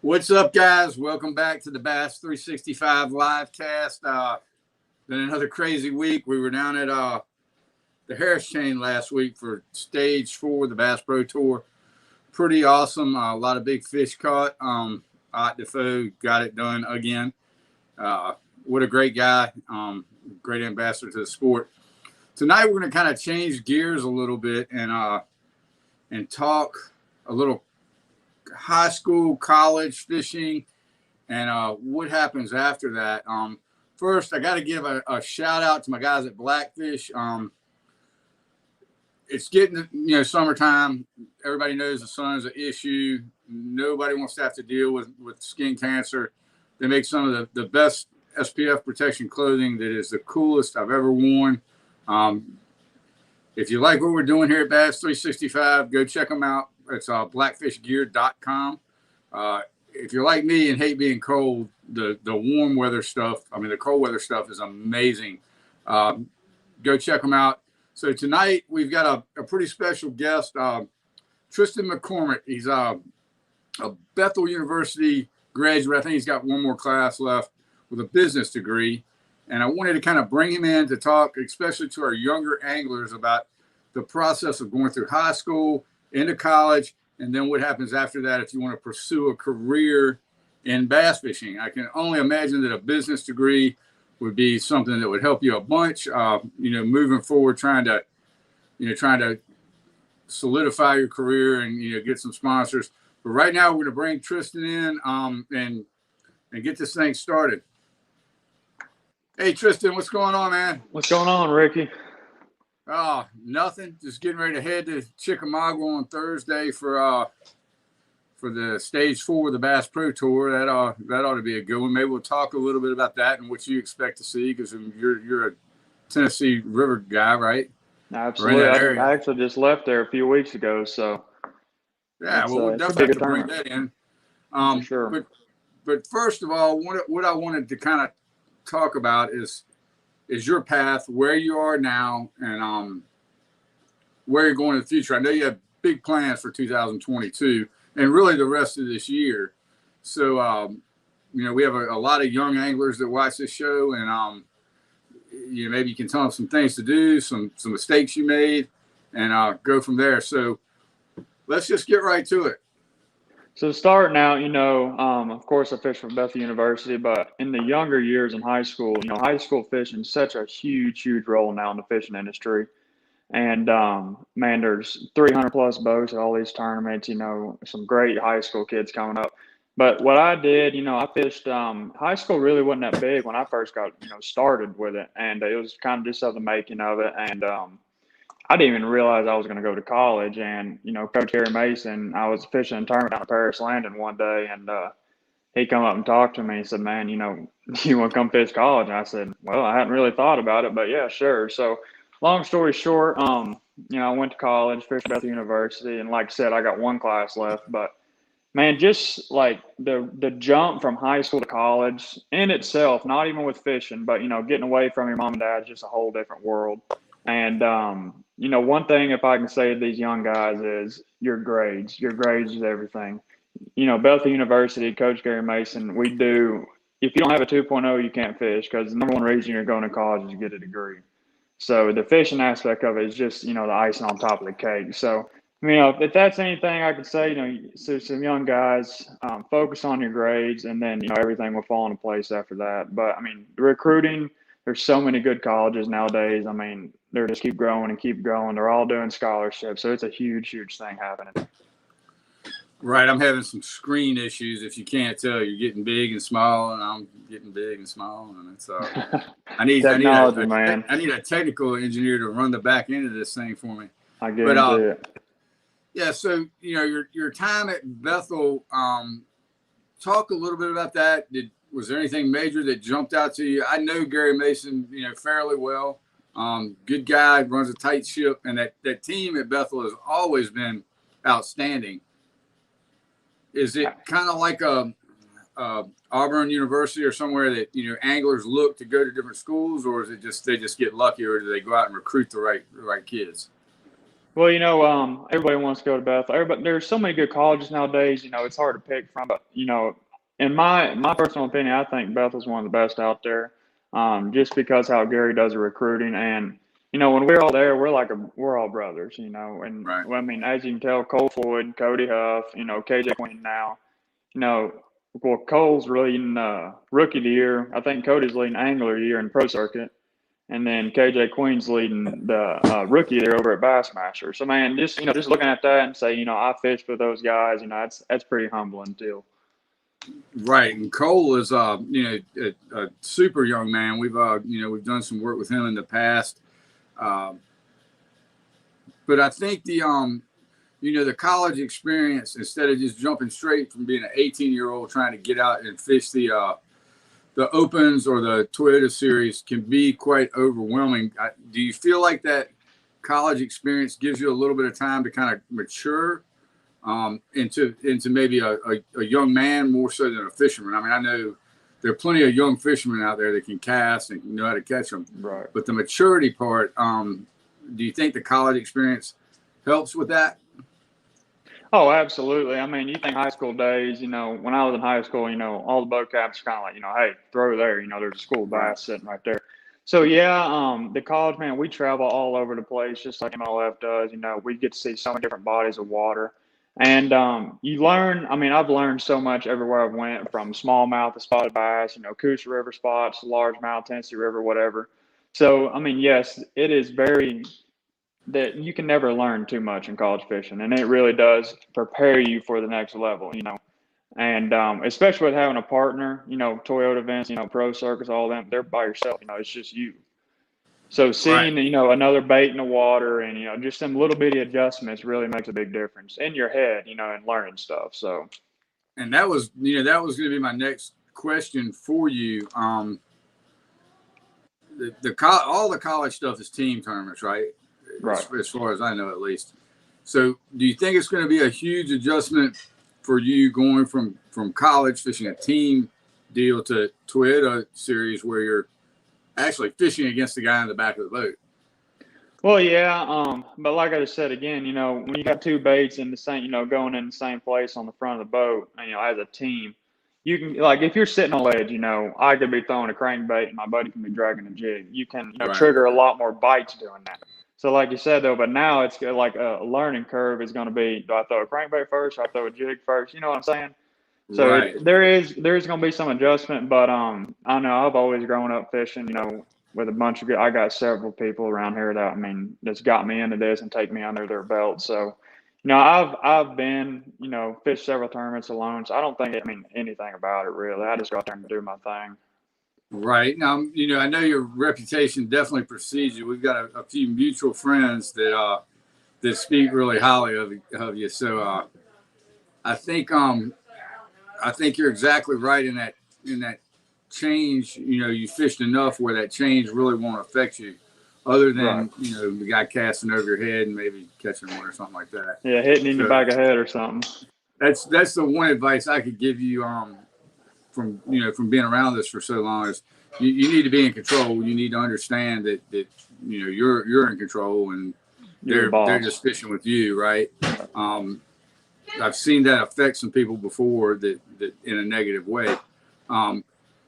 What's up, guys? Welcome back to the Bass 365 live cast. Been another crazy week. We were down at the Harris Chain last week for stage 4 of the Bass Pro Tour. Pretty awesome. A lot of big fish caught. Ott Defoe got it done again. What a great guy. Great ambassador to the sport. Tonight we're going to kind of change gears a little bit and talk a little high school, college fishing, and what happens after that. First, I got to give a shout out to my guys at Blackfish. It's getting summertime. Everybody knows the sun is an issue. Nobody wants to have to deal with skin cancer. They make some of the best SPF protection clothing that is the coolest I've ever worn. If you like what we're doing here at Bass 365, go check them out. It's blackfishgear.com. If you're like me and hate being cold, the warm weather stuff, the cold weather stuff is amazing. Go check them out. So tonight we've got a pretty special guest, Tristan McCormack. He's a Bethel University graduate. I think he's got one more class left with a business degree. And I wanted to kind of bring him in to talk, especially to our younger anglers, about the process of going through high school, into college, and then what happens after that if you want to pursue a career in bass fishing. I can only imagine that a business degree would be something that would help you a bunch, moving forward, trying to solidify your career and, get some sponsors. But right now we're going to bring Tristan in and get this thing started. Hey, Tristan, what's going on, man? What's going on, Ricky? Oh, nothing. Just getting ready to head to Chickamauga on Thursday for the stage 4 of the Bass Pro Tour. That ought to be a good one. Maybe we'll talk a little bit about that and what you expect to see, because you're a Tennessee River guy, right? Absolutely. I actually just left there a few weeks ago, so yeah. Well, we'll definitely have to bring that in. For sure. But first of all, what I wanted to kind of talk about is your path, where you are now, and where you're going in the future. I know you have big plans for 2022 and really the rest of this year. So, we have a lot of young anglers that watch this show, and maybe you can tell them some things to do, some mistakes you made, and go from there. So let's just get right to it. So starting out, of course I fished for Bethel University, but in the younger years in high school, high school fishing is such a huge role now in the fishing industry. And, man, there's 300 plus boats at all these tournaments, some great high school kids coming up. But what I did, I fished, high school really wasn't that big when I first got, started with it. And it was kind of just of the making of it. And, I didn't even realize I was going to go to college. And, Coach Harry Mason, I was fishing a tournament down at Paris Landing one day, and he come up and talked to me and said, man, you want to come fish college? And I said, well, I hadn't really thought about it, but yeah, sure. So long story short, I went to college, fished at Bethel University, and like I said, I got one class left. But, man, just like the jump from high school to college in itself, not even with fishing, but, getting away from your mom and dad is just a whole different world. And, one thing, if I can say to these young guys, is your grades. Your grades is everything. Bethel University, Coach Gary Mason, if you don't have a 2.0, you can't fish, because the number one reason you're going to college is to get a degree. So the fishing aspect of it is just, the icing on top of the cake. So, if that's anything I could say, so some young guys, focus on your grades, and then, everything will fall into place after that. But, the recruiting, there's so many good colleges nowadays. They're just keep growing and keep growing. They're all doing scholarships. So it's a huge thing happening. Right. I'm having some screen issues. If you can't tell, you're getting big and small, and I'm getting big and small. And it's I need a technical engineer to run the back end of this thing for me. I guarantee it. Yeah. So, your time at Bethel, talk a little bit about that. Was there anything major that jumped out to you? I know Gary Mason, fairly well. Good guy, runs a tight ship, and that team at Bethel has always been outstanding. Is it kind of like a Auburn University or somewhere that anglers look to go to different schools, or is it just they just get lucky, or do they go out and recruit the right kids? Well, everybody wants to go to Bethel. Everybody, there's so many good colleges nowadays. It's hard to pick from. But in my personal opinion, I think Bethel's one of the best out there. Just because how Gary does the recruiting, and when we're all there, we're all brothers. And Right. well, I mean, as you can tell, Cole Floyd, Cody Huff, KJ Queen now. You know, well, Cole's leading rookie of the year. I think Cody's leading angler of the year in the pro circuit. And then KJ Queen's leading the rookie there over at Bassmaster. So man, just looking at that and say, I fished with those guys. That's pretty humbling too. Right, and Cole is a super young man. We've done some work with him in the past, but I think the college experience, instead of just jumping straight from being an 18-year-old trying to get out and fish the Opens or the Toyota Series, can be quite overwhelming. Do you feel like that college experience gives you a little bit of time to kind of mature into maybe a young man more so than a fisherman? I mean, I know there are plenty of young fishermen out there that can cast and know how to catch them. Right. But the maturity part, do you think the college experience helps with that? Oh, absolutely. I mean, you think high school days, when I was in high school, all the boat captains kind of like, hey, throw there, there's a school bass sitting right there. So yeah, the college, man, we travel all over the place, just like MLF does. We get to see so many different bodies of water. And you learn, I mean, I've learned so much everywhere I've went, from smallmouth to spotted bass, Coosa River spots, largemouth, Tennessee River, whatever. So, I mean, yes, it is very that you can never learn too much in college fishing, and it really does prepare you for the next level. And especially with having a partner, Toyota events, pro circus, all them, they're by yourself, it's just you. So seeing, Right. Another bait in the water and, just some little bitty adjustments really makes a big difference in your head, and learning stuff. So. And that was going to be my next question for you. All the college stuff is team tournaments, right? Right. As far as I know, at least. So, do you think it's going to be a huge adjustment for you going from college fishing a team deal to Toyota Series, where you're actually fishing against the guy in the back of the boat? Well, yeah, but like I just said again, when you got two baits in the same, going in the same place on the front of the boat, as a team, you can, like, if you're sitting on ledge, I could be throwing a crankbait and my buddy can be dragging a jig. You can, Right. trigger a lot more bites doing that. So, like you said though, but now it's like a learning curve is going to be: do I throw a crankbait first? Or I throw a jig first? You know what I'm saying? So Right. there's going to be some adjustment, but I know I've always grown up fishing, with a bunch of I got several people around here that's got me into this and take me under their belt. So, I've been, fished several tournaments alone. So I don't think anything about it really. I just go out there and do my thing. Right. Now, I know your reputation definitely precedes you. We've got a few mutual friends that speak really highly of you. So I think you're exactly right in that change. You fished enough where that change really won't affect you, other than Right. The guy casting over your head and maybe catching one or something like that. Yeah, hitting in the back of the head or something. That's the one advice I could give you from being around this for so long is you need to be in control. You need to understand that you're in control and they're just fishing with you, right? I've seen that affect some people before that in a negative way.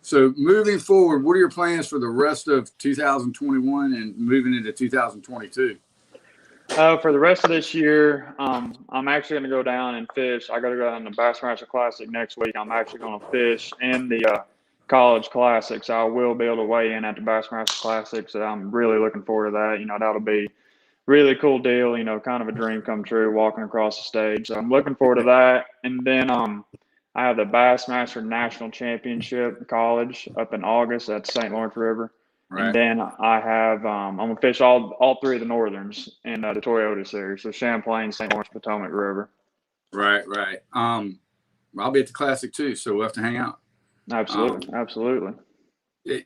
So moving forward, what are your plans for the rest of 2021 and moving into 2022? For the rest of this year, I'm actually going to go down and fish. I got to go down to the Bassmaster Classic next week. I'm actually going to fish in the College Classic, so I will be able to weigh in at the Bassmaster Classic. So I'm really looking forward to that. That'll be really cool deal. Kind of a dream come true walking across the stage. So I'm looking forward to that. And then I have the Bassmaster National Championship College up in August at St. Lawrence River. Right. And then I have I'm gonna fish all three of the Northerns in the Toyota Series, so Champlain, St. Lawrence, Potomac River. Right. I'll be at the Classic too, so we'll have to hang out. Absolutely.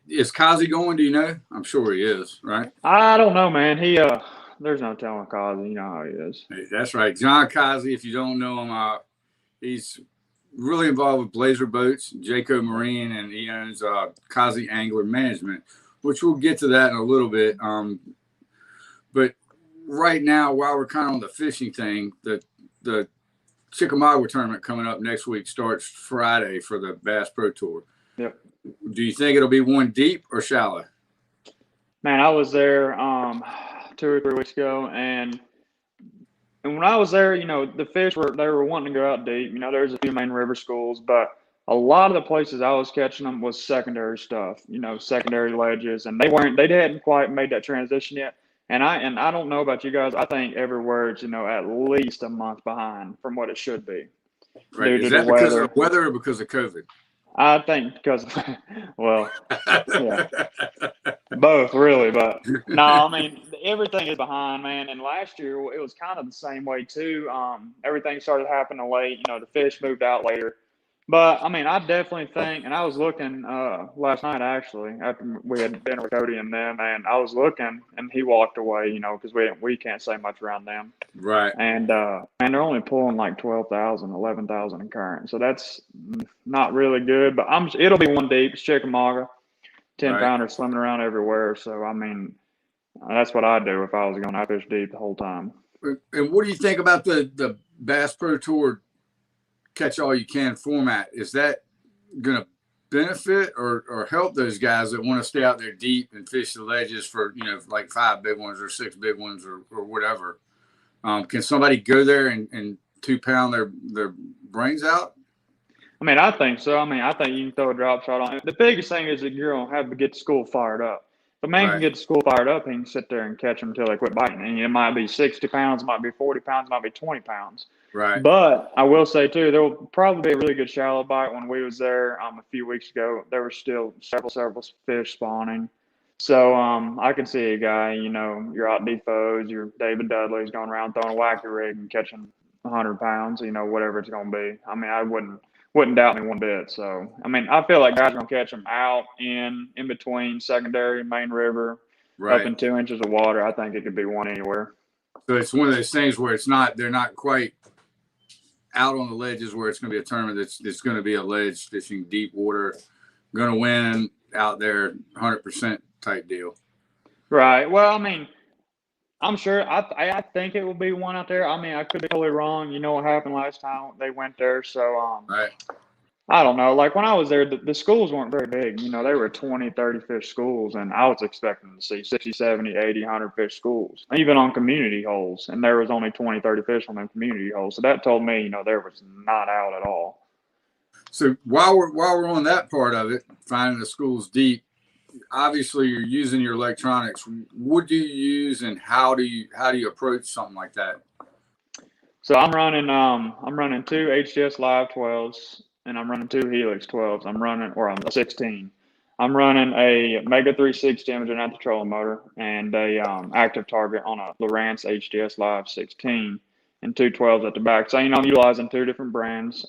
Is Kazi going? Do you know? I'm sure he is. Right. I don't know, man. There's no telling Kazi. You know how he is. That's right, John Kazi. If you don't know him, he's really involved with Blazer Boats, Jayco Marine, and he owns Kazi Angler Management, which we'll get to that in a little bit. But right now, while we're kind of on the fishing thing, the Chickamauga tournament coming up next week starts Friday for the Bass Pro Tour. Yep. Do you think it'll be one deep or shallow? Man, I was there 2 or 3 weeks ago, and when I was there, the fish were wanting to go out deep. There's a few main river schools, but a lot of the places I was catching them was secondary stuff. Secondary ledges, and they hadn't quite made that transition yet. And I don't know about you guys. I think everywhere it's at least a month behind from what it should be. Right. Is that because of weather or because of COVID? I think because, well, yeah, both really. But no, I mean, everything is behind, man. And last year it was kind of the same way too. Everything started happening late. The fish moved out later. But I mean, I definitely think, and I was looking last night actually after we had dinner with Cody and them, and I was looking, and he walked away, because we can't say much around them. Right. And they're only pulling like 12,000, 11,000 in current, so that's not really good. But it'll be one deep. It's Chickamauga, 10-pounder swimming around everywhere. So I mean, that's what I'd do if I was going to fish deep the whole time. And what do you think about the Bass Pro Tour catch all you can format? Is that going to benefit or help those guys that want to stay out there deep and fish the ledges for like 5 big ones or 6 big ones or whatever? Can somebody go there and 2-pound their brains out? I mean, I think so. I mean, I think you can throw a drop shot on it. The biggest thing is that you're gonna have to get the school fired up. If a man can get the school fired up, he can sit there and catch them until they quit biting. And it might be 60 pounds, it might be 40 pounds, it might be 20 pounds. Right. But I will say too, there will probably be a really good shallow bite. When we was there a few weeks ago, there were still several fish spawning. So I can see a guy, your Ott Defoes, your David Dudley's going around throwing a wacky rig and catching 100 pounds, whatever it's going to be. I mean, I wouldn't doubt me one bit. So I mean, I feel like guys are going to catch them out in between secondary, main river, up in 2 inches of water. I think it could be one anywhere. So it's one of those things where they're not quite out on the ledges where it's going to be a tournament that's going to be a ledge fishing deep water, going to win out there 100% type deal. Right. Well, I mean, I'm sure. I think it will be one out there. I mean, I could be totally wrong. You know what happened last time they went there, so I don't know. Like when I was there, the schools weren't very big. They were 20, 30 fish schools, and I was expecting to see 60, 70, 80, 100 fish schools, even on community holes. And there was only 20, 30 fish on them community holes. So that told me, there was not out at all. So while we're on that part of it, finding the schools deep, obviously you're using your electronics. What do you use, and how do you approach something like that? So I'm running 2 HDS Live 12s. And I'm running 2 Helix 12s. I'm a 16. I'm running a Mega 360 imaging at the trolling motor and a active target on a Lowrance HDS Live 16 and 2 12s at the back. So, I'm utilizing 2 different brands.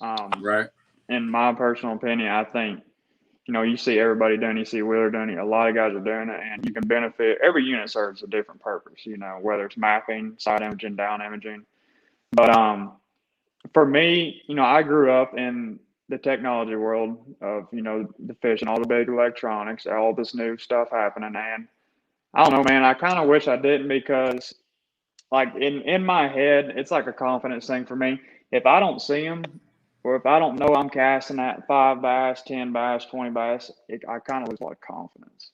In my personal opinion, I think, you see everybody doing it. You see Wheeler doing it. A lot of guys are doing it, and you can benefit. Every unit serves a different purpose, whether it's mapping, side imaging, down imaging. But for me, I grew up in the technology world of, the fish and all the big electronics, all this new stuff happening. And I don't know, man, I kind of wish I didn't, because like in my head, it's like a confidence thing for me. If I don't see them, or if I don't know I'm casting at 5 bass, 10 bass, 20 bass, I kind of lose a lot of confidence.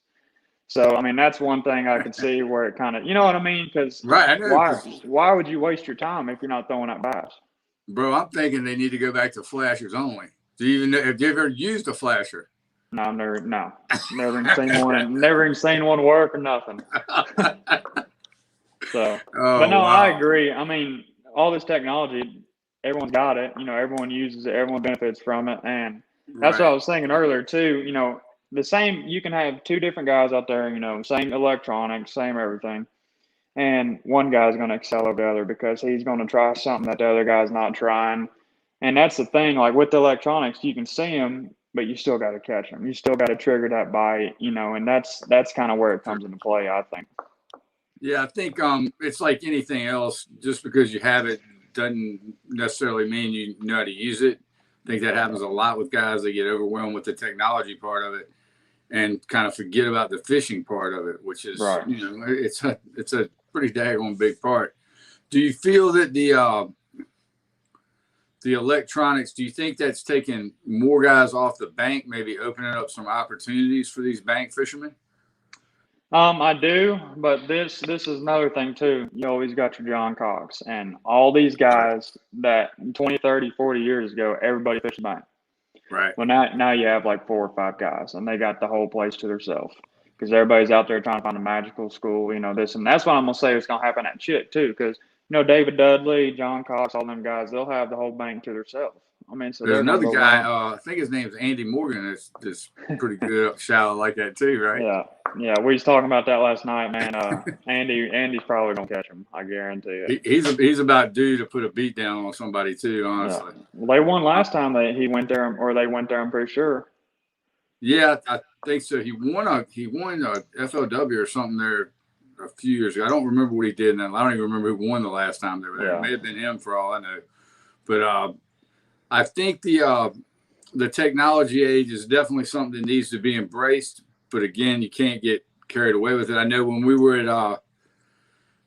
So, I mean, that's one thing I could see where it kind of, you know what I mean? Because why would you waste your time if you're not throwing out bass? Bro, I'm thinking they need to go back to flashers only. Have you ever used a flasher? No, never even seen one. Never even seen one work or nothing. So, but no, wow. I agree. I mean, all this technology, everyone's got it. Everyone uses it. Everyone benefits from it, and that's what I was thinking earlier too. The same. You can have 2 different guys out there. Same electronics, same everything. And one guy's going to excel over the other because he's going to try something that the other guy's not trying. And that's the thing. Like with the electronics, you can see them, but you still got to catch them. You still got to trigger that bite, and that's kind of where it comes into play, I think. Yeah, I think it's like anything else. Just because you have it doesn't necessarily mean you know how to use it. I think that happens a lot with guys that get overwhelmed with the technology part of it and kind of forget about the fishing part of it, which is, it's a pretty daggone big part. Do you feel that the electronics, do you think that's taking more guys off the bank, maybe opening up some opportunities for these bank fishermen? I do, but this is another thing too. You always got your John Cox and all these Right. guys that 20, 30, 40 years ago, everybody fished the bank. Right. Well, now you have like 4 or 5 guys, and they got the whole place to themselves because everybody's out there trying to find a magical school, this and that's what I'm gonna say is gonna happen at Chick too, because David Dudley, John Cox, all them guys, they'll have the whole bank to themselves. I mean, so There's they're gonna another go guy, run. I think his name's Andy Morgan, that's pretty good up shallow like that too, right? Yeah, we was talking about that last night, man. Andy's probably gonna catch him. I guarantee it. He's about due to put a beat down on somebody too, Yeah, honestly. well, they won last time he went there, or they went there. I'm pretty sure. Yeah, I think so. He won a FLW or something there a few years ago. I don't remember what he did now. I don't even remember who won the last time they were there. It may have been him for all I know. But I think the technology age is definitely something that needs to be embraced. But again, you can't get carried away with it. I know when we were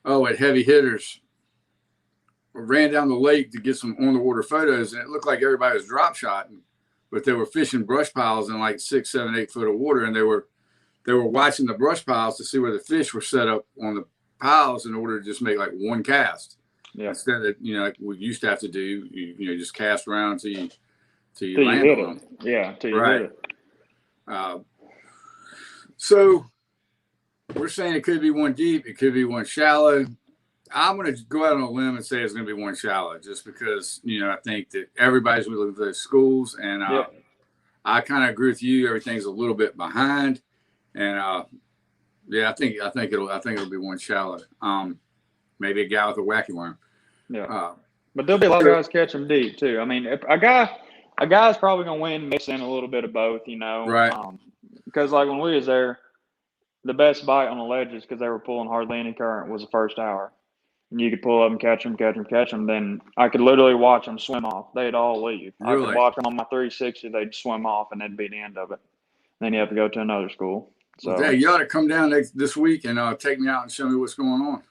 at Heavy Hitters, we ran down the lake to get some on the water photos, and it looked like everybody was drop shotting, but they were fishing brush piles in like 6, 7, 8 foot of water, and they were watching the brush piles to see where the fish were set up on the piles in order to just make like one cast. Yeah. Instead of like we used to have to do, just cast around till you land hit on them. Yeah, till you right. hit it. So we're saying it could be one deep, it could be one shallow. I'm going to go out on a limb and say it's going to be one shallow, just because I think that everybody's looking at those schools, and I kind of agree with you. Everything's a little bit behind, and I think it'll be one shallow. Maybe a guy with a wacky worm. Yeah, but there'll be a lot of guys catch them deep too. I mean, if a guy's probably going to win mixing a little bit of both, Right. Because like when we was there, the best bite on the ledges, because they were pulling hardly any current, was the first hour. And you could pull up and catch them. Then I could literally watch them swim off. They'd all leave. Really? I could watch them on my 360. They'd swim off, and that'd be the end of it. Then you have to go to another school. So well, Dad, you ought to come down this week and take me out and show me what's going on.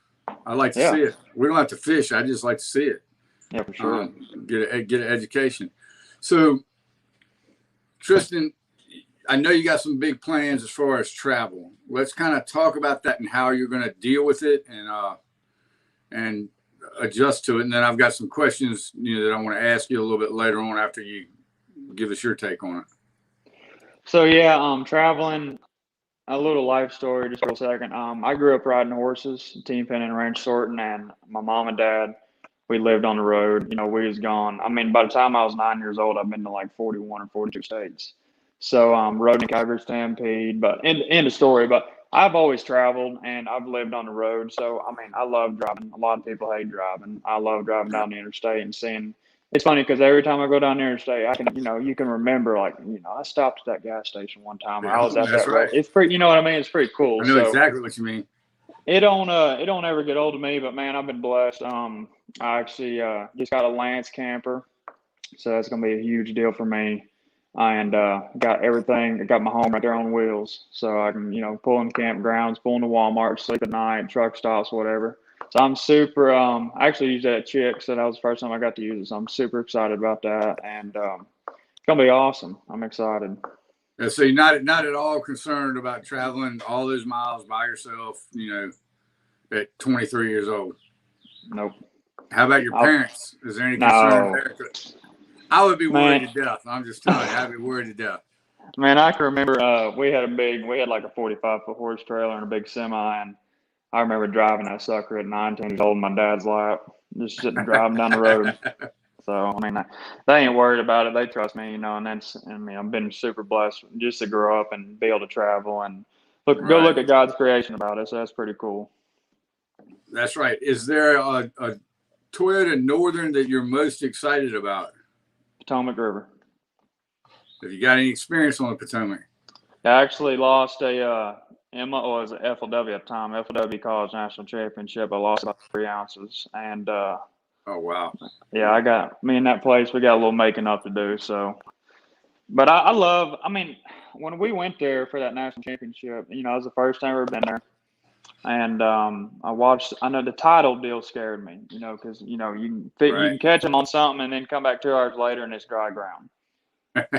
I'd like to see it. We don't have to fish. I just like to see it. Yeah, for sure. Get an education. So, Tristan, I know you got some big plans as far as travel. Let's kind of talk about that and how you're going to deal with it and adjust to it. And then I've got some questions, that I want to ask you a little bit later on after you give us your take on it. So traveling, a little life story just for a second. I grew up riding horses, team pen and ranch sorting, and my mom and dad, we lived on the road. We was gone. I mean, by the time I was 9 years old, I've been to like 41 or 42 states. So rode in Calgary Stampede, but end of story. But I've always traveled and I've lived on the road. So, I mean, I love driving. A lot of people hate driving. I love driving down the interstate and seeing. It's funny because every time I go down the interstate, I can, you can remember, like, I stopped at that gas station one time. I was at that. Right. It's pretty, what I mean? It's pretty cool. I know exactly what you mean. It don't ever get old to me, but man, I've been blessed. I actually just got a Lance camper. So that's going to be a huge deal for me. And got everything. I got my home right there on wheels, so I can pull in campgrounds, pull into Walmart, sleep at night, truck stops, whatever. So I'm super. I actually used that at Chick, so that was the first time I got to use it. So I'm super excited about that, and it's gonna be awesome. I'm excited. Yeah, so you're not at all concerned about traveling all those miles by yourself, at 23 years old. Nope. How about your parents? Is there any concern there? I would be worried to death. I'm just telling you, I'd be worried to death. Man, I can remember we had like a 45-foot horse trailer and a big semi, and I remember driving that sucker at 19 years old in my dad's lap, just sitting driving down the road. So, I mean, they ain't worried about it. They trust me, and I've been super blessed just to grow up and be able to travel and go look at God's creation about it. So that's pretty cool. That's right. Is there a Toyota Northern that you're most excited about? Potomac River. Have you got any experience on the Potomac? I actually lost a was it FLW at the time, FLW College National Championship. I lost about 3 ounces, and oh wow, yeah, me and that place, we got a little making up to do. So, but I love. I mean, when we went there for that national championship, it was the first time I've ever been there. And I know the title deal scared me, because you Right. can catch them on something and then come back 2 hours later and it's dry ground.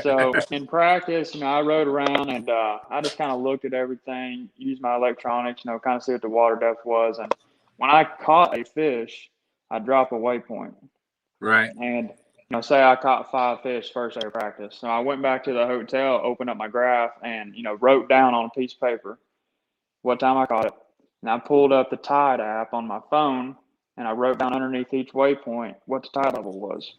So in practice, I rode around and I just kind of looked at everything, used my electronics, kind of see what the water depth was. And when I caught a fish, I drop a waypoint. Right. And say I caught 5 fish first day of practice. So I went back to the hotel, opened up my graph, and wrote down on a piece of paper what time I caught it. And I pulled up the tide app on my phone, and I wrote down underneath each waypoint what the tide level was.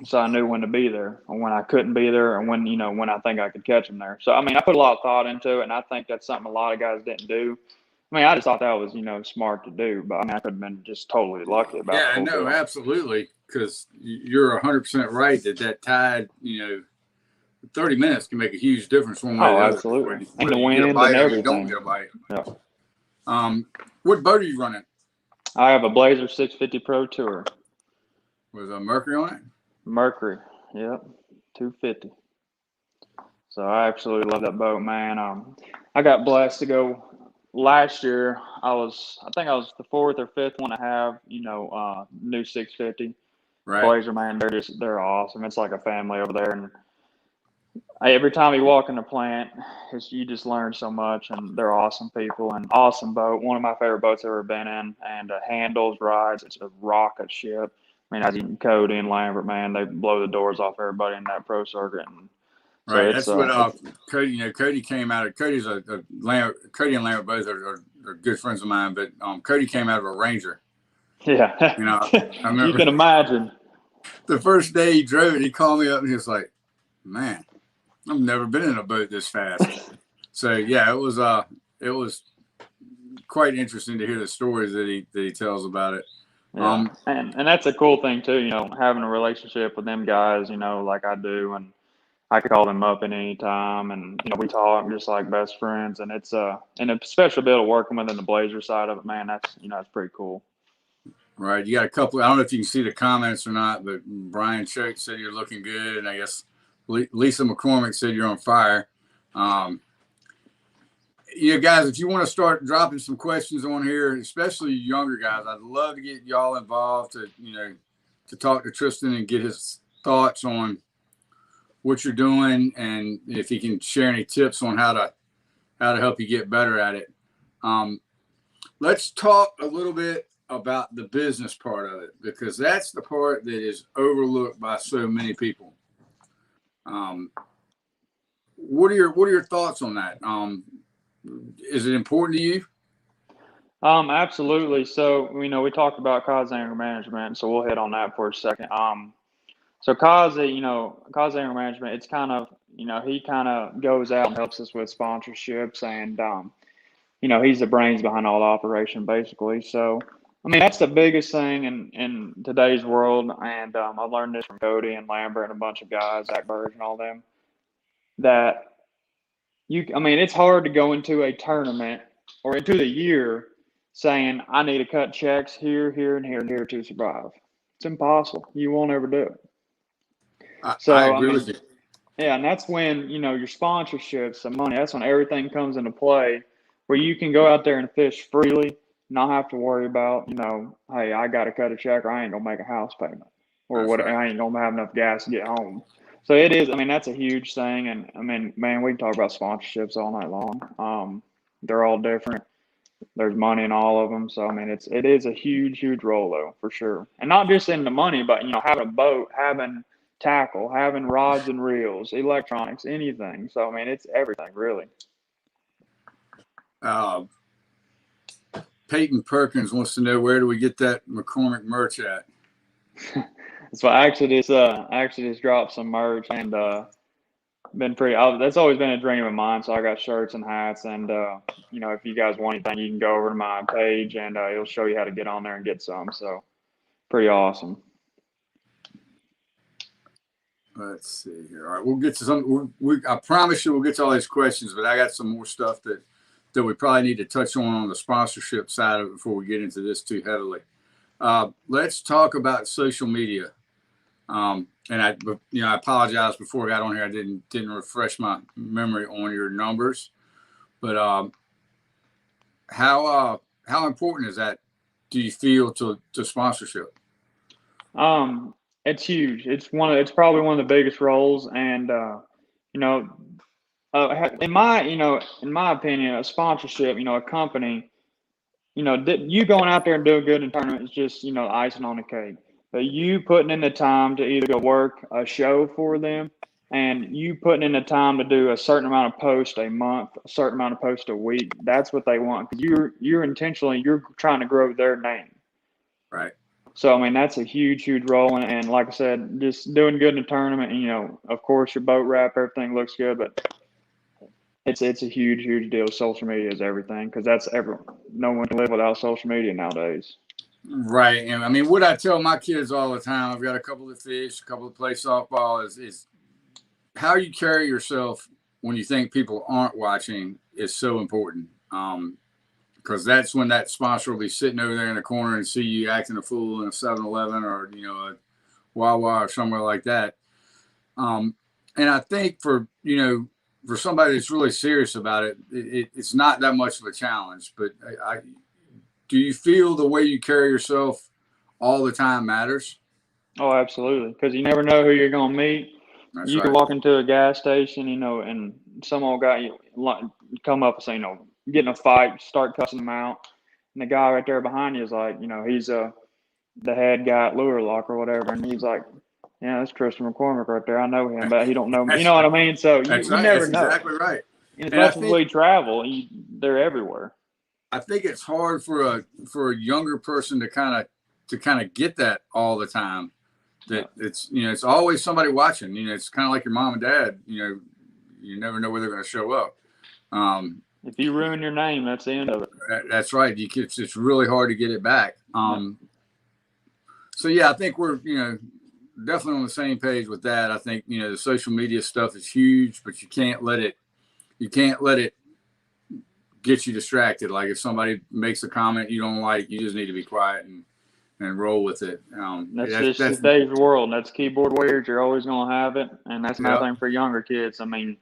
So I knew when to be there, and when I couldn't be there, and when I think I could catch them there. So I mean, I put a lot of thought into it, and I think that's something a lot of guys didn't do. I mean, I just thought that was smart to do, but I mean, I could have been just totally lucky about the Yeah, whole no, deal. absolutely. Because you're 100% right that tide, 30 minutes can make a huge difference one way or Oh, the other. absolutely. And Whether the you get a wind and bite or you don't everything. get a bite. Yeah. What boat are you running? I have a Blazer 650 Pro Tour. With a Mercury on it? Mercury. Yep. 250. So I absolutely love that boat, man. I got blessed to go last year. I think I was the fourth or fifth one to have, new 650. Right. Blazer, man, they're awesome. It's like a family over there. And every time you walk in the plant, you just learn so much, and they're awesome people and awesome boat. One of my favorite boats I've ever been in, and handles, rides. It's a rocket ship. I mean, I think Cody and Lambert, man, they blow the doors off everybody in that pro circuit. And so Right. it's That's what Cody. Cody came out of. Cody's Cody and Lambert both are good friends of mine, but Cody came out of a Ranger. yeah. I remember You can imagine. the first day he drove it. He called me up and he was like, "Man, I've never been in a boat this fast." So yeah, it was quite interesting to hear the stories that he tells about it. Yeah, and that's a cool thing too. Having a relationship with them guys, like I do, and I could call them up at any time, and we talk just like best friends, and it's and a special bit of working within the Blazer side of it, man. That's it's pretty cool. Right. You got a couple. I don't know if you can see the comments or not, but Brian Choate said you're looking good, and I guess Lisa McCormack said you're on fire. Guys, if you want to start dropping some questions on here, especially younger guys, I'd love to get y'all involved to talk to Tristan and get his thoughts on what you're doing, and if he can share any tips on how to help you get better at it. Let's talk a little bit about the business part of it, because that's the part that is overlooked by so many people. What are your thoughts on that? Is it important to you? Absolutely. So we talked about cause anger management, so we'll hit on that for a second. So cause anger management, it's kind of he kind of goes out and helps us with sponsorships, and he's the brains behind all the operation, basically. So, I mean, that's the biggest thing in today's world. And I learned this from Cody and Lambert and a bunch of guys, Zach Burge and all them, that it's hard to go into a tournament or into the year saying, I need to cut checks here, here, and here, and here to survive. It's impossible. You won't ever do it. I agree with you. Yeah, and that's when, your sponsorships, the money, that's when everything comes into play, where you can go out there and fish freely, not have to worry about, hey, I got to cut a check or I ain't going to make a house payment, or That's what, right. I ain't going to have enough gas to get home. So it is, that's a huge thing. And man, we can talk about sponsorships all night long. They're all different. There's money in all of them. So, it is a huge, huge role though, for sure. And not just in the money, but, having a boat, having tackle, having rods and reels, electronics, anything. So, it's everything really. Peyton Perkins wants to know, where do we get that McCormack merch at? So I actually just dropped some merch, and been pretty. That's always been a dream of mine. So I got shirts and hats, and if you guys want anything, you can go over to my page, and it'll show you how to get on there and get some. So pretty awesome. Let's see here. All right, we'll get to some. I promise you, we'll get to all these questions, but I got some more stuff that we probably need to touch on the sponsorship side of it before we get into this too heavily. Let's talk about social media. And I apologize before I got on here. I didn't refresh my memory on your numbers, but how important is that, do you feel, to sponsorship? Um, it's huge. It's probably one of the biggest roles, and you know, in my opinion, a sponsorship, a company, you going out there and doing good in tournament is just, icing on the cake. But you putting in the time to either go work a show for them, and you putting in the time to do a certain amount of posts a month, a certain amount of posts a week, that's what they want. Because you're trying to grow their name. Right. So, I mean, that's a huge, huge role. And like I said, just doing good in the tournament, and, of course, your boat wrap, everything looks good, but it's a huge, huge deal. Social media is everything, because no one can live without social media nowadays. Right. And I mean, what I tell my kids all the time, I've got a couple that fish, a couple that play softball, is how you carry yourself when you think people aren't watching is so important. Because that's when that sponsor will be sitting over there in the corner and see you acting a fool in a 7-Eleven or, a Wawa or somewhere like that. And I think for somebody that's really serious about it, it's not that much of a challenge. But do you feel the way you carry yourself all the time matters? Oh, absolutely. Because you never know who you're going to meet. That's You right. can walk into a gas station, and some old guy come up and say, get in a fight, start cussing them out. And the guy right there behind you is like, he's the head guy at Lure Lock or whatever. And he's like, yeah, that's Tristan McCormack right there. I know him, but he don't know me. You That's know right. what I mean? So That's you right. never That's know. exactly right. And as And I much as think we travel, they're everywhere. I think it's hard for a younger person to kind of get that all the time. That it's always somebody watching. It's kind of like your mom and dad. You never know where they're going to show up. If you ruin your name, that's the end of it. That's right. It's really hard to get it back. So yeah, I think we're definitely on the same page with that. I think the social media stuff is huge, but you can't let it get you distracted. Like if somebody makes a comment you don't like, you just need to be quiet and roll with it. That's today's world. That's keyboard warriors. You're always going to have it, and that's another thing for younger kids. I mean,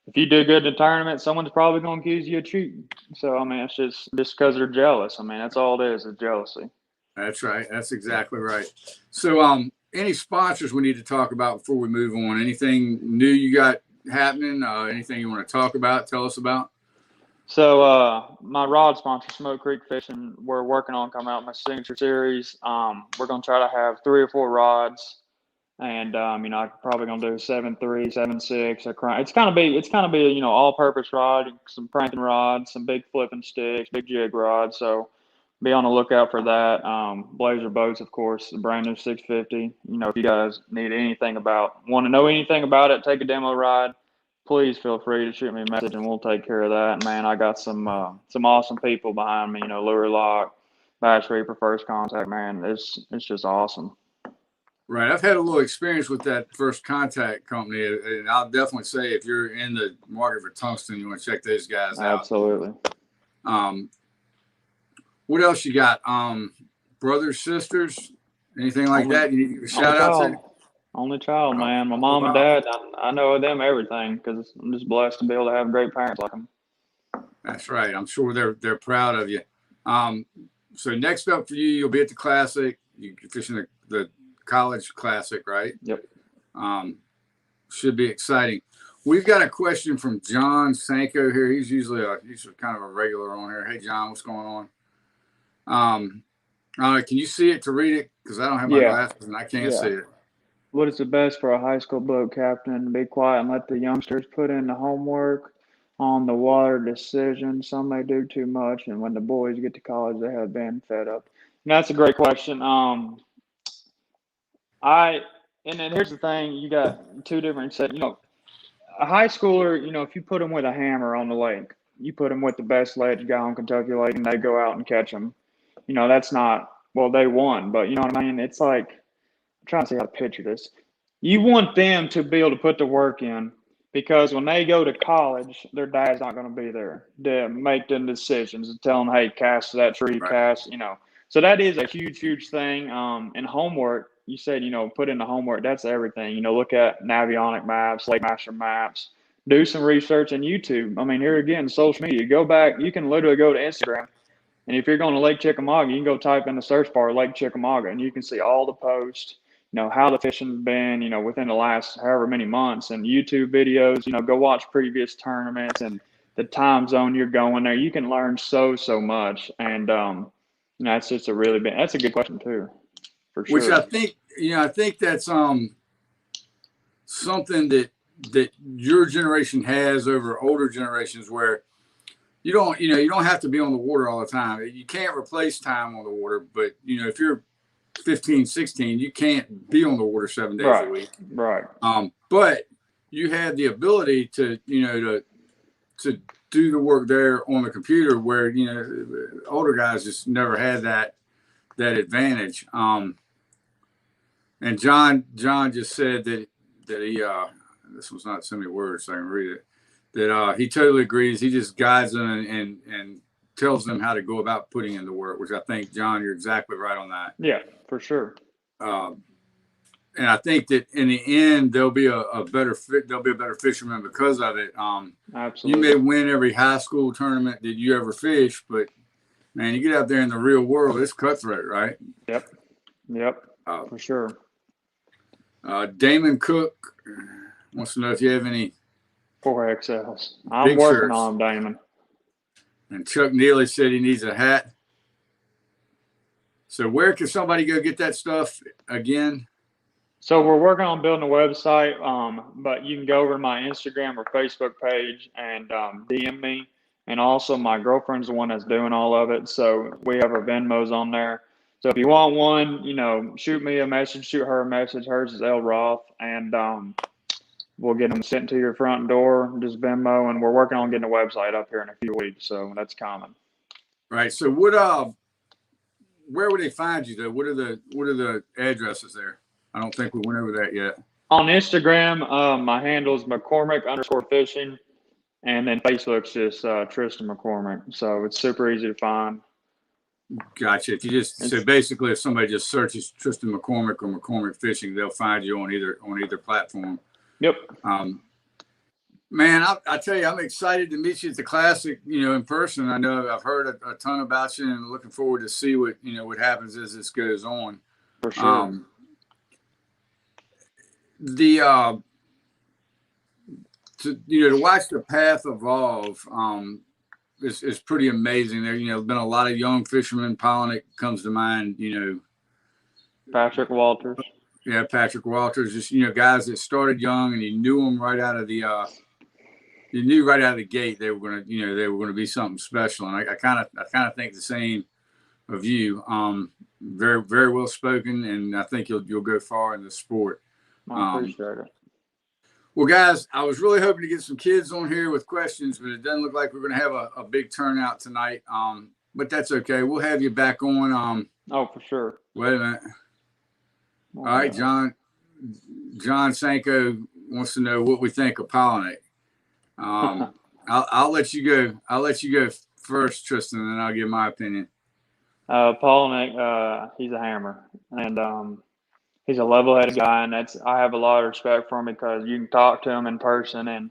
if you do good in the tournament, someone's probably going to accuse you of cheating. So, I mean, it's just because they're jealous. I mean, that's all it is jealousy. That's right. That's exactly right. So, any sponsors we need to talk about before we move on? Anything new you got happening? Anything you want to talk about? Tell us about. So, my rod sponsor, Smoke Creek Fishing, we're working on coming out with my signature series. We're going to try to have 3 or 4 rods. And I'm probably gonna do 7.3, 7.6. It's gonna be all-purpose rod, some cranking rods, some big flipping sticks, big jig rods. So be on the lookout for that. Blazer boats, of course, the brand new 650. If you guys need want to know anything about it, take a demo ride. Please feel free to shoot me a message, and we'll take care of that. And man, I got some awesome people behind me. Lure Lock, Bass Reaper, First Contact. Man, it's just awesome. Right. I've had a little experience with that First Contact company, and I'll definitely say if you're in the market for tungsten, you want to check those guys out. Absolutely. What else you got? Brothers, sisters, anything like that? You need to shout out to? Only child, man. My mom and dad, I know them everything because I'm just blessed to be able to have great parents like them. That's right. I'm sure they're proud of you. So next up for you, you'll be at the Classic. You're fishing the College Classic, right? Yep. Should be exciting. We've got a question from John Sanko here. He's usually kind of a regular on here. Hey, John, what's going on? Can you see it to read it? Because I don't have my glasses and I can't see it. What is the best for a high school boat captain? Be quiet and let the youngsters put in the homework on the water decision. Some may do too much, and when the boys get to college, they have been fed up. And that's a great question. And then here's the thing: you got 2 different sets. A high schooler, if you put them with a hammer on the lake, you put them with the best ledge guy on Kentucky Lake, and they go out and catch them. That's not they won, but you know what I mean. It's like, I'm trying to see how to picture this. You want them to be able to put the work in, because when they go to college, their dad's not going to be there to make them decisions and tell them, hey, cast that tree, Right. cast, So that is a huge, huge thing. And homework, you said, put in the homework. That's everything. Look at Navionic maps, Lake Master maps, do some research in YouTube. I mean, here again, social media. Go back. You can literally go to Instagram, and if you're going to Lake Chickamauga, you can go type in the search bar Lake Chickamauga, and you can see all the posts. How the fishing's been. Within the last however many months, and YouTube videos. Go watch previous tournaments and the time zone you're going there. You can learn so much, and that's just that's a good question too, for Which sure. I think that's something that your generation has over older generations, where you don't have to be on the water all the time. You can't replace time on the water, but if you're 15, 16, you can't be on the water 7 days a week. Right. But you have the ability to to do the work there on the computer, where older guys just never had that advantage. And John just said that he this was not so many words, so I can read it. That he totally agrees. He just guides them and tells them how to go about putting in the work, which I think, John, you're exactly right on that. Yeah, for sure. And I think that in the end, there'll be a better fisherman because of it. Absolutely. You may win every high school tournament that you ever fish, but man, you get out there in the real world, it's cutthroat, right? Yep. For sure. Damon Cook wants to know if you have any 4XLs. I'm working on them, Damon. And Chuck Neely said he needs a hat. So where can somebody go get that stuff again? So we're working on building a website, but you can go over to my Instagram or Facebook page and DM me. And also my girlfriend's the one that's doing all of it. So we have our Venmos on there. So if you want one, shoot me a message, shoot her a message. Hers is L Roth, and we'll get them sent to your front door, just Venmo. And we're working on getting a website up here in a few weeks. So that's coming. Right. So where would they find you though? What are the addresses there? I don't think we went over that yet. On Instagram, my handle is McCormack_fishing, and then Facebook's just Tristan McCormack. So it's super easy to find. Gotcha. So basically, if somebody just searches Tristan McCormack or McCormack Fishing, they'll find you on either platform. Yep. Man, I tell you, I'm excited to meet you at the Classic, in person. I know I've heard a ton about you, and looking forward to see what happens as this goes on. For sure. To watch the path evolve is pretty amazing. There's been a lot of young fishermen. Polnick comes to mind. Patrick Walters. Yeah, Patrick Walters. Just guys that started young, and you knew them right out of the gate they were gonna be something special. And I kind of think the same of you. Very, very well spoken, and I think you'll go far in the sport. I appreciate it. Well, guys, I was really hoping to get some kids on here with questions, but it doesn't look like we're going to have a big turnout tonight. But that's okay. We'll have you back on. Oh, for sure. Wait a minute. All right, John Sanko wants to know what we think of Polnick. I'll let you go. I'll let you go first, Tristan, and then I'll give my opinion. Polnick, he's a hammer, and he's a level-headed guy, and I have a lot of respect for him because you can talk to him in person, and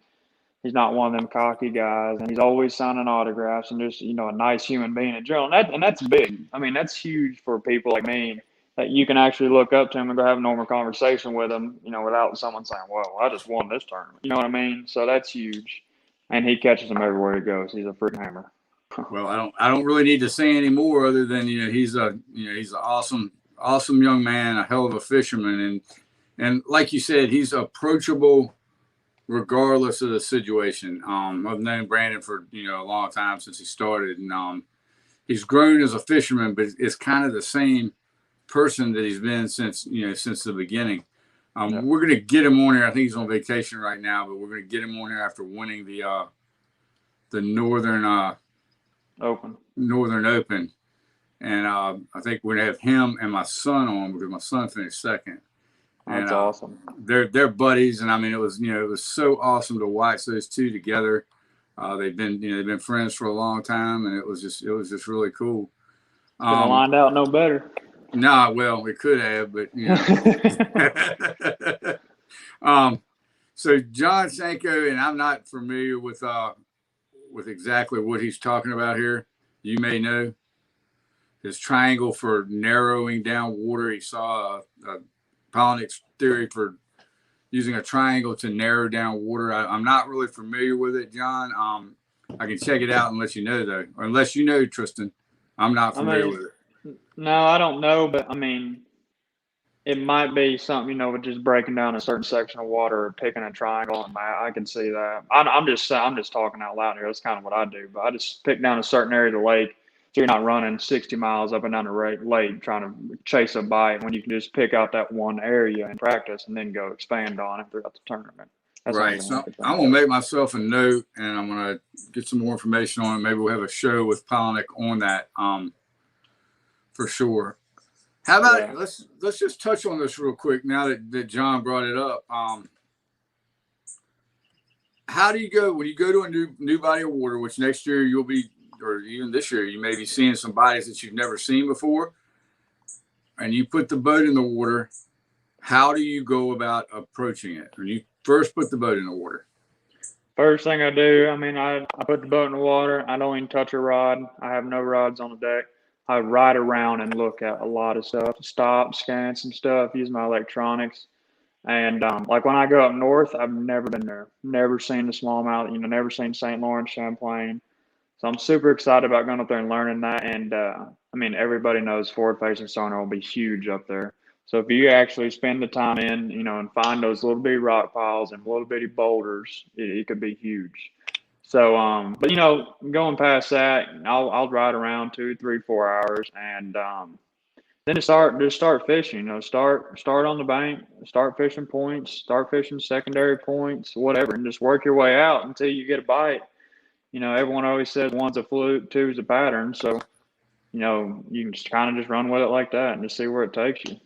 he's not one of them cocky guys, and he's always signing autographs and just a nice human being in general, and that's big. I mean, that's huge for people like me, that you can actually look up to him and go have a normal conversation with him, without someone saying, "Well, I just won this tournament." You know what I mean? So that's huge, and he catches them everywhere he goes. He's a freaking hammer. Well, I don't really need to say any more other than he's an awesome young man, a hell of a fisherman, and like you said, he's approachable regardless of the situation. I've known Brandon for a long time, since he started, and he's grown as a fisherman, but it's kind of the same person that he's been since the beginning. We're gonna get him on here. I think he's on vacation right now, but we're gonna get him on here after winning the Northern Open. And I think we're gonna have him and my son on, because my son finished second. That's awesome. They're buddies, and I mean, it was so awesome to watch those two together. They've been friends for a long time, and it was just really cool. Couldn't have lined out no better. Nah, well, we could have, but So John Sanko, and I'm not familiar with exactly what he's talking about here. You may know his triangle for narrowing down water. He saw a Polnick's theory for using a triangle to narrow down water. I'm not really familiar with it, John. I can check it out and let you know, though. Unless you know, Tristan, I'm not familiar with it. No, I don't know, but I mean, it might be something, with just breaking down a certain section of water or picking a triangle, and I can see that. I'm just talking out loud here. That's kind of what I do, but I just pick down a certain area of the lake, so you're not running 60 miles up and down the lake trying to chase a bite when you can just pick out that one area and practice, and then go expand on it throughout the tournament. That's right. So I'm gonna make myself a note, and I'm gonna get some more information on it. Maybe we'll have a show with Polnick on that, for sure. How about let's just touch on this real quick now that John brought it up. How do you go when you go to a new body of water, which next year you'll be, or even this year you may be seeing some bodies that you've never seen before, and you put the boat in the water? How do you go about approaching it when you first put the boat in the water? First thing I do, I put the boat in the water. I don't even touch a rod. I have no rods on the deck. I ride around and look at a lot of stuff, stop, scan some stuff, use my electronics. And like when I go up north, I've never been there, never seen the smallmouth, never seen St. Lawrence, Champlain. So I'm super excited about going up there and learning that. And everybody knows forward-facing sonar will be huge up there. So if you actually spend the time and find those little bitty rock piles and little bitty boulders, it could be huge. So, but going past that, I'll ride around 2, 3, 4 hours, and then start fishing. Start on the bank, start fishing points, start fishing secondary points, whatever, and just work your way out until you get a bite. Everyone always says one's a fluke, two's a pattern. So, you can just kind of just run with it like that and just see where it takes you.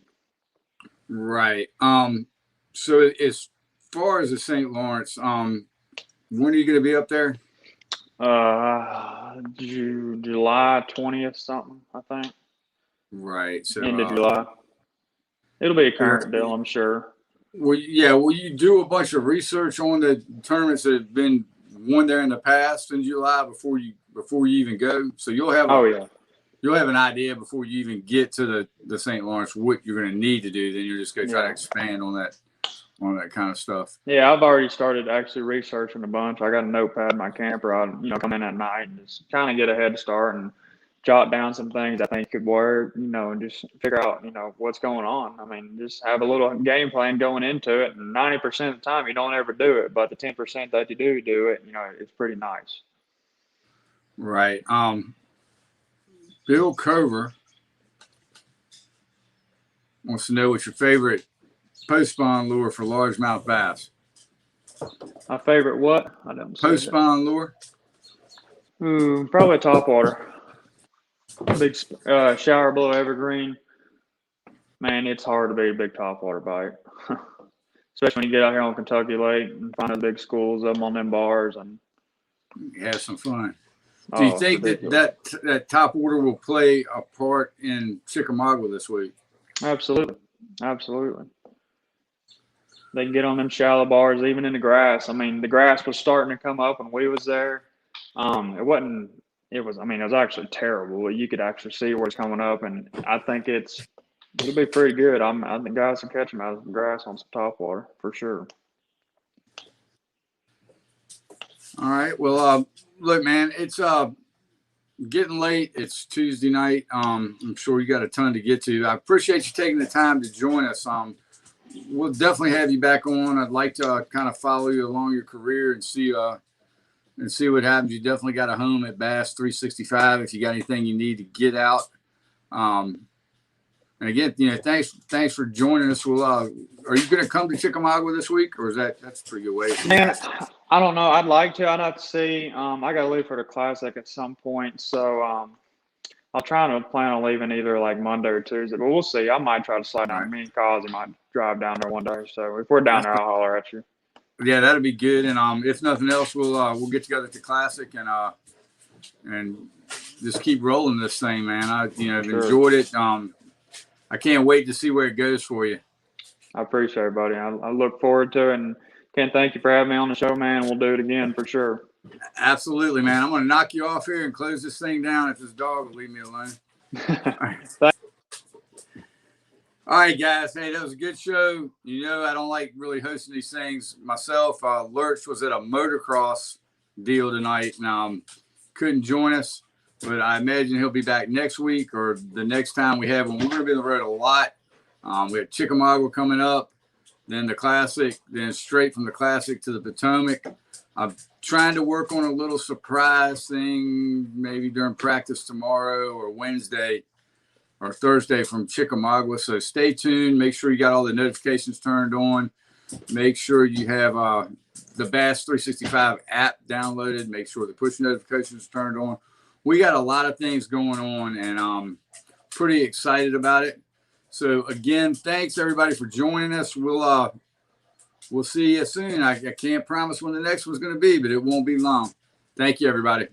Right. So as far as the St. Lawrence, when are you going to be up there? July 20th, something, I think. Right. So end of July. It'll be a current deal, I'm sure. Well, yeah. Will you do a bunch of research on the tournaments that have been won there in the past in July before you even go? So you'll have you'll have an idea before you even get to the St. Lawrence what you're going to need to do. Then you're just going to try to expand on that kind of stuff. Yeah, I've already started actually researching a bunch. I got a notepad in my camper. I come in at night and just kind of get a head start and jot down some things I think could work, and just figure out, what's going on. Just have a little game plan going into it. And 90% of the time you don't ever do it, but the 10% that you do it, it's pretty nice. Right. Bill Cover wants to know what's your favorite post-spawn lure for largemouth bass. My favorite what? I don't post-spawn lure. Probably topwater. Big shower blow evergreen. Man, it's hard to beat a big topwater bite, especially when you get out here on Kentucky Lake and find the big schools of them on them bars and have some fun. Do you think that topwater will play a part in Chickamauga this week? Absolutely. They can get on them shallow bars, even in the grass. The grass was starting to come up when we was there. It was actually terrible. You could actually see where it's coming up, and I think it'll be pretty good. I think guys can catch them out of the grass on some topwater for sure. All right. Well, look, man, it's getting late. It's Tuesday night. I'm sure you got a ton to get to. I appreciate you taking the time to join us. We'll definitely have you back on. I'd like to kind of follow you along your career and see what happens. You definitely got a home at Bass 365 if you got anything you need to get out. And again, thanks for joining us. Well, are you going to come to Chickamauga this week, or that's a pretty good way? Man, I don't know. I'd like to. I'd have to see. I got to leave for the Classic at some point, so I'll try to plan on leaving either like Monday or Tuesday, but we'll see. I might try to slide down. Me and Causey might drive down there one day. So if we're down there, I'll holler at you. Yeah, that'd be good. And if nothing else, we'll get together at the Classic and just keep rolling this thing, man. I've enjoyed it. I can't wait to see where it goes for you. I appreciate it, buddy. I look forward to it. And Can't thank you for having me on the show, man. We'll do it again for sure. Absolutely, man. I'm going to knock you off here and close this thing down if this dog will leave me alone. All right, guys. Hey, that was a good show. You know, I don't like really hosting these things myself. Lurch was at a motocross deal tonight and couldn't join us, but I imagine he'll be back next week or the next time we have him. We're going to be on the road a lot. We have Chickamauga coming up, then the Classic, then straight from the Classic to the Potomac. I'm trying to work on a little surprise thing maybe during practice tomorrow or Wednesday or Thursday from Chickamauga. So stay tuned. Make sure you got all the notifications turned on. Make sure you have the Bass 365 app downloaded. Make sure the push notifications turned on. We got a lot of things going on, and I'm pretty excited about it. So again, thanks everybody for joining us. We'll see you soon. I can't promise when the next one's going to be, but it won't be long. Thank you, everybody.